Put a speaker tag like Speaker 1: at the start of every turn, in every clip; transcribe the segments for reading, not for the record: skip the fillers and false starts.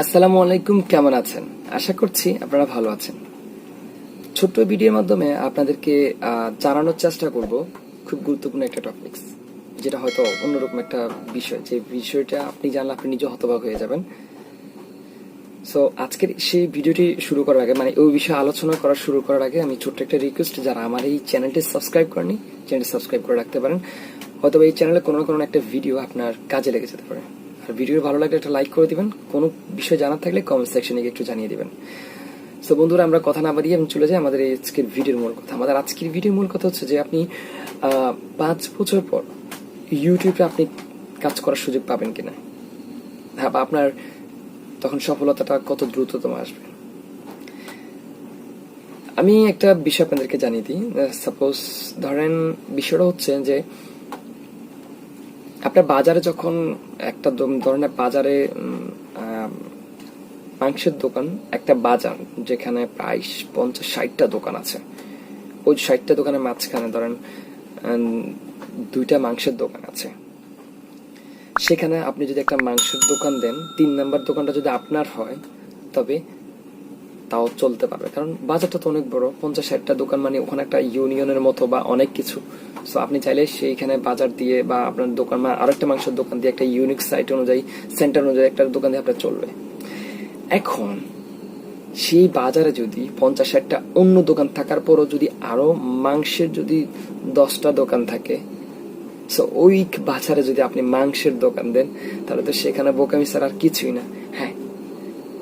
Speaker 1: আসসালামু আলাইকুম, কেমন আছেন? আশা করছি আপনারা ভালো আছেন। ছোট্ট ভিডিওর মাধ্যমে আপনাদেরকে জানানোর চেষ্টা করব খুব গুরুত্বপূর্ণ একটা টপিকস, যেটা হয়তো অন্যরকম একটা বিষয়, যে বিষয়টা আপনি জানলে আপনি নিজে হতবাক হয়ে যাবেন। সো আজকের সেই ভিডিওটি শুরু করার আগে, মানে ওই বিষয়ে আলোচনা শুরু করার আগে আমি ছোট্ট একটা রিকোয়েস্ট, যারা আমার এই চ্যানেলটি সাবস্ক্রাইব করেনি, চ্যানেলটি সাবস্ক্রাইব করে রাখতে পারেন। হয়তো এই চ্যানেলে কোনো না কোনো একটা ভিডিও আপনার কাজে লেগে যেতে পারে। আর ভিডিও ভালো লাগলে একটা লাইক করে দিবেন। কোনো বিষয় জানার থাকলে কমেন্ট সেকশনে একটু জানিয়ে দিবেন। সো বন্ধুরা, আমরা কথা না বাড়িয়ে আমি চলে যাই আমাদের এই আজকের ভিডিওর মূল কথা। আমাদের আজকের ভিডিওর মূল কথা হচ্ছে যে আপনি 5 বছর পর ইউটিউবে আপনি কাজ করার সুযোগ পাবেন কিনা, হ্যাঁ, বা আপনার তখন সফলতাটা কত দ্রুততম আসবে। আমি একটা বিষয় আপনাদেরকে জানিয়ে দিই। সাপোজ ধরেন বিষয়টা হচ্ছে যে আপনার বাজারে যখন একটা ধরনের বাজারে মাংসের দোকান, একটা বাজার যেখানে প্রায় 50-60টা দোকান আছে, ওই 60টা দোকানের মাঝখানে ধরেন 2টা মাংসের দোকান আছে। সেখানে আপনি যদি একটা মাংসের দোকান দেন, 3 নাম্বার দোকানটা যদি আপনার হয়, তবে তাও চলতে পারবে, কারণ বাজারটা তো অনেক বড়। 50-60টা দোকান মানে ওখানে একটা ইউনিয়নের মতো বা অনেক কিছু। সো আপনি চাইলে সেইখানে বাজার দিয়ে বা আপনার দোকান বা আরেকটা মাংসের দোকান দিয়ে একটা ইউনিক সাইট অনুযায়ী, সেন্টার অনুযায়ী একটা দোকান দিয়ে আপনার চলবে। এখন সেই বাজারে যদি 50-60টা অন্য দোকান থাকার পরও যদি আরো মাংসের যদি 10টা দোকান থাকে, সো ওই বাজারে যদি আপনি মাংসের দোকান দেন, তাহলে তো সেখানে বোকামি ছাড়া আর কিছুই না। হ্যাঁ,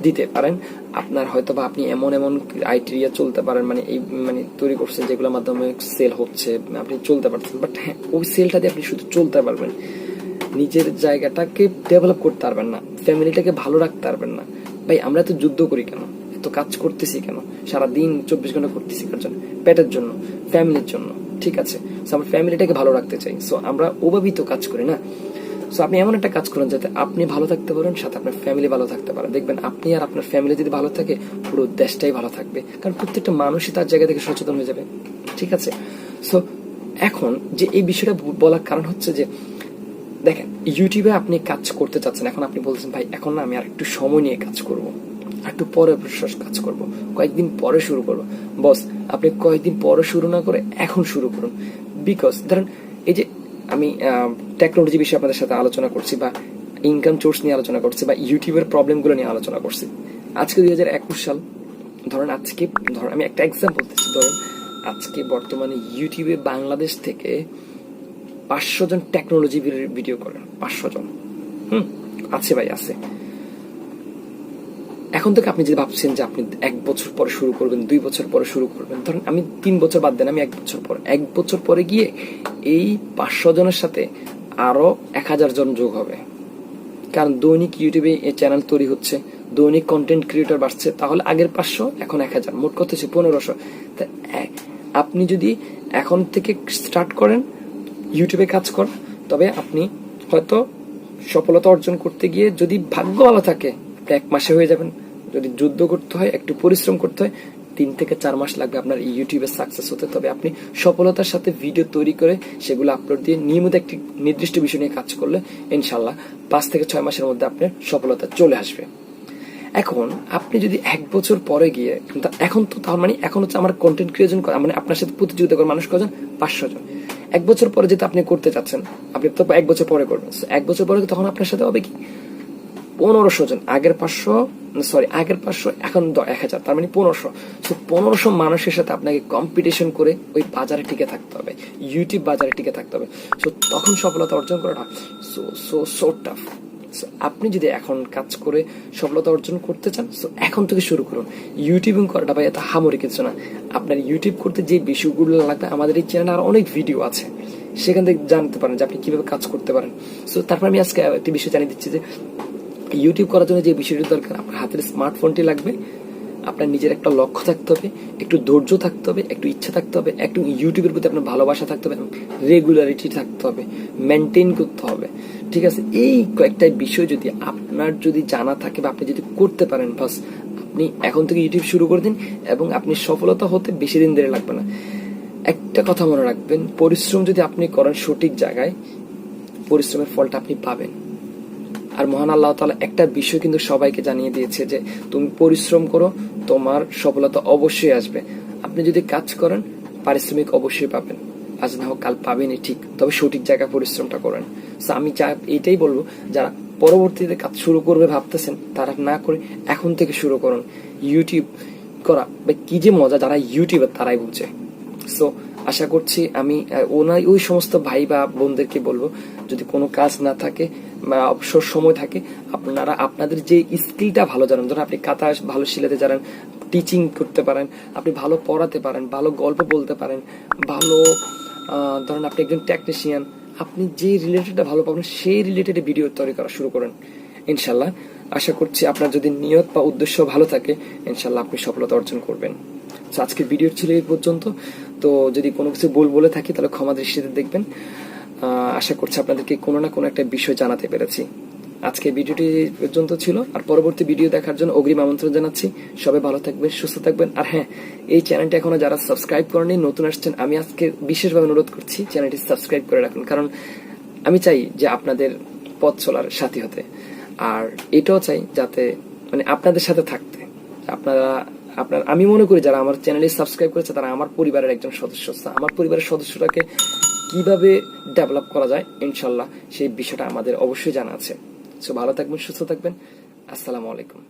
Speaker 1: দিতে পারেন। আপনার হয়তো বা আপনি এমন এমন আইটেরিয়া চলতে পারেন, মানে এই মানে তৈরি করছেন যেগুলোর মাধ্যমে সেল হচ্ছে, আপনি চলতে পারছেন। বাট হ্যাঁ, ওই সেলটা দিয়ে আপনি শুধু চলতে পারবেন, নিজের জায়গাটাকে ডেভেলপ করতে পারবেন না, ফ্যামিলিটাকে ভালো রাখতে পারবেন না। ভাই, আমরা তো যুদ্ধ করি কেন, এত কাজ করতেছি কেন, সারাদিন 24 ঘন্টা করতেছি কার জন্য? পেটের জন্য, ফ্যামিলির জন্য। ঠিক আছে, আমরা ফ্যামিলিটাকে ভালো রাখতে চাই। সো আমরা ওভাবেই তো কাজ করি না। সো আপনি এমন একটা কাজ করেন যাতে আপনি ভালো থাকতে পারেন, সাথে আপনার ফ্যামিলি ভালো থাকতে পারে। দেখবেন আপনি আর আপনার ফ্যামিলি যদি ভালো থাকে, পুরো দেশটাই ভালো থাকবে, কারণ প্রত্যেকটা মানুষই তার জায়গা থেকে সচেতন হয়ে যাবে। ঠিক আছে, সো এখন যে এই বিষয়টা বলার কারণ হচ্ছে যে দেখেন, ইউটিউবে আপনি কাজ করতে চাচ্ছেন, এখন আপনি বলছেন ভাই এখন না, আমি আর একটু সময় নিয়ে কাজ করব, একটু পরে কাজ করব, কয়েকদিন পরে শুরু করব। বস, আপনি কয়েকদিন পরে শুরু না করে এখন শুরু করুন। বিকজ ধরেন এই যে আমি টেকনোলজি বিষয়ে আপনাদের সাথে আলোচনা করছি, বা ইনকাম সোর্স নিয়ে আলোচনা করছি, বা ইউটিউবের প্রবলেমগুলো নিয়ে আলোচনা করছি। আজকে 2021 সাল, ধরেন আমি একটা এক্সাম্পল দিচ্ছি। ধরেন আজকে বর্তমানে ইউটিউবে বাংলাদেশ থেকে 500 জন টেকনোলজি ভিডিও করেন, 500 জন। আছে ভাই, আছে। এখন থেকে আপনি যদি ভাবছেন যে আপনি 1 বছর পরে শুরু করবেন, 2 বছর পরে শুরু করবেন, ধরেন আমি 3 বছর বাদ দেন, আমি 1 বছর পরে গিয়ে এই 500 জনের সাথে আরো 1000 জন যোগ হবে। কারণ দৈনিক ইউটিউবে এই চ্যানেল তৈরি হচ্ছে, দৈনিক কন্টেন্ট ক্রিয়েটর বাড়ছে, তাহলে আগের 500 এখন 1000, মোট কত হচ্ছে 1500। তা আপনি যদি এখন থেকে স্টার্ট করেন ইউটিউবে কাজ করেন, তবে আপনি হয়তো সফলতা অর্জন করতে গিয়ে, যদি ভাগ্য ভালো থাকে, 1 মাসে হয়ে যাবেন। যদি যুদ্ধ করতে হয়, একটু পরিশ্রম করতে হয়, 3 থেকে 4 মাস লাগবে আপনার ইউটিউবে সাকসেস হতে। তবে আপনি সফলতার সাথে ভিডিও তৈরি করে সেগুলো আপলোড দিয়ে নিয়মিত একটি নির্দিষ্ট বিষয় নিয়ে কাজ করলে ইনশাল্লাহ 5 থেকে 6 মাসের মধ্যে আপনার সফলতা চলে আসবে। এখন আপনি যদি 1 বছর পরে গিয়ে, এখন তো তার মানে এখন হচ্ছে আমার কন্টেন্ট ক্রিয়েশন করা মানে আপনার সাথে প্রতিযোগিতা করে মানুষ কজন? 500 জন। 1 বছর পরে যেটা আপনি করতে চাচ্ছেন, আপনি তো 1 বছর পরে করবেন। 1 বছর পরে তখন আপনার সাথে হবে কি 1500 জন। আগের 500 এখন 1000, তার মানে 1500। 1500 মানুষের সাথে আপনাকে কম্পিটিশন করে ওই বাজারে টিকে থাকতে হবে, ইউটিউব বাজারে টিকে থাকতে হবে। তখন সফলতা অর্জন করাটা সো টাফ। আপনি যদি এখন কাজ করে সফলতা অর্জন করতে চান, এখন থেকে শুরু করুন। ইউটিউবিং করাটা ভাই এত হামরি কিছু না। আপনার ইউটিউব করতে যে বিষয়গুলো লাগবে, আমাদের এই চ্যানেলে আর অনেক ভিডিও আছে, সেখান থেকে জানতে পারেন যে আপনি কিভাবে কাজ করতে পারেন। তারপর আমি আজকে একটি বিষয় জানিয়ে দিচ্ছি যে ইউটিউব করার জন্য যে বিষয়টি দরকার, আপনার হাতের স্মার্টফোনটি লাগবে, আপনার নিজের একটা লক্ষ্য থাকতে হবে, একটু ধৈর্য থাকতে হবে, একটু ইচ্ছা থাকতে হবে, একটু ইউটিউবের প্রতি আপনার ভালোবাসা থাকতে হবে, রেগুলারিটি থাকতে হবে, মেনটেন করতে হবে। ঠিক আছে, এই কয়েকটা বিষয় যদি আপনার যদি জানা থাকে বা আপনি যদি করতে পারেন, বাস আপনি এখন থেকে ইউটিউব শুরু করে দিন, এবং আপনি সফলতা হতে বেশি দিন দেরি লাগবে না। একটা কথা মনে রাখবেন, পরিশ্রম যদি আপনি করেন সঠিক জায়গায়, পরিশ্রমের ফলটা আপনি পাবেন। আর মহান আল্লাহ তাআলা একটা বিষয় কিন্তু সবাইকে জানিয়ে দিয়েছে যে তুমি পরিশ্রম করো, তোমার সফলতা অবশ্যই আসবে। আপনি যদি কাজ করেন পারিশ্রমিক অবশ্যই পাবেন, আজ না হোক কাল পাবেনই ঠিক, তবে সঠিক জায়গায় পরিশ্রমটা করেন। আমি এটাই বলবো, যারা পরবর্তীতে কাজ শুরু করবে ভাবতেছেন তারা না করে এখন থেকে শুরু করুন। ইউটিউব করা বা কি যে মজা যারা ইউটিউবার তারাই বুঝে। সো আশা করছি আমি ওই সমস্ত ভাই বা বোনদেরকে বলবো, যদি কোনো কাজ না থাকে বা অবসর সময় থাকে, আপনারা আপনাদের যে স্কিলটা ভালো জানেন, ধরুন আপনি কাঁথা ভালো শিলাতে জানেন, টিচিং করতে পারেন, আপনি ভালো পড়াতে পারেন, ভালো গল্প বলতে পারেন, ভালো ধরেন আপনি একজন টেকনিশিয়ান, আপনি যে রিলেটেডটা ভালো পাবেন সেই রিলেটেড ভিডিও তৈরি করা শুরু করেন। ইনশাল্লাহ আশা করছি আপনার যদি নিয়ত বা উদ্দেশ্য ভালো থাকে, ইনশাল্লাহ আপনি সফলতা অর্জন করবেন। আজকের ভিডিও ছিল এই পর্যন্ত। তো যদি কোনো কিছু বলে থাকি তাহলে ক্ষমা দৃষ্টিতে দেখবেন। আশা করছি আপনাদেরকে কোনো না কোনো একটা বিষয় জানাতে পেরেছি। আজকে ভিডিওটি পর্যন্ত ছিল, আর পরবর্তী ভিডিও দেখার জন্য অগ্রিম আমন্ত্রণ জানাচ্ছি। সবাই ভালো থাকবেন, সুস্থ থাকবেন। আর হ্যাঁ, এই চ্যানেলটি এখনো যারা সাবস্ক্রাইব করেনি, নতুন আসছেন, আমি আজকে বিশেষভাবে অনুরোধ করছি চ্যানেলটি সাবস্ক্রাইব করে রাখুন, কারণ আমি চাই যে আপনাদের পথ চলার সাথী হতে, আর এটাও চাই যাতে মানে আপনাদের সাথে থাকতে। আমি মনে করি যারা আমার চ্যানেলে সাবস্ক্রাইব করেছে তারা আমার পরিবারের একজন সদস্য। আমার পরিবারের সদস্যটাকে কিভাবে ডেভেলপ করা যায় ইনশাল্লাহ সেই বিষয়টা আমাদের অবশ্যই জানা আছে। ভালো থাকবেন, সুস্থ থাকবেন। আসসালামু আলাইকুম।